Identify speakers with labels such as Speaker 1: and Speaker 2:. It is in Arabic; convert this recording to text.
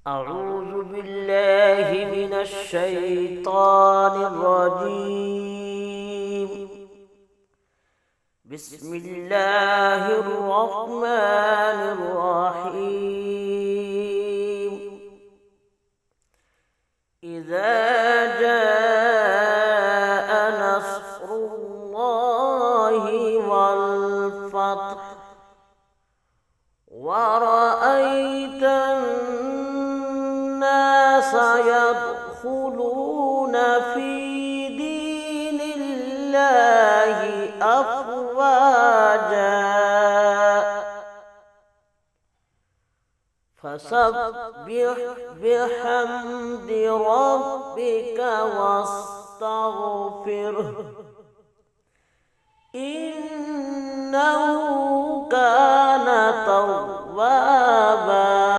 Speaker 1: أعوذ بالله من الشيطان الرجيم. بسم الله الرحمن الرحيم. إذا جاء نصر الله والفتح ورأيت الناس يدخلون في دين الله أفواجا فسبح بحمد ربك واستغفره إنه كان توابا.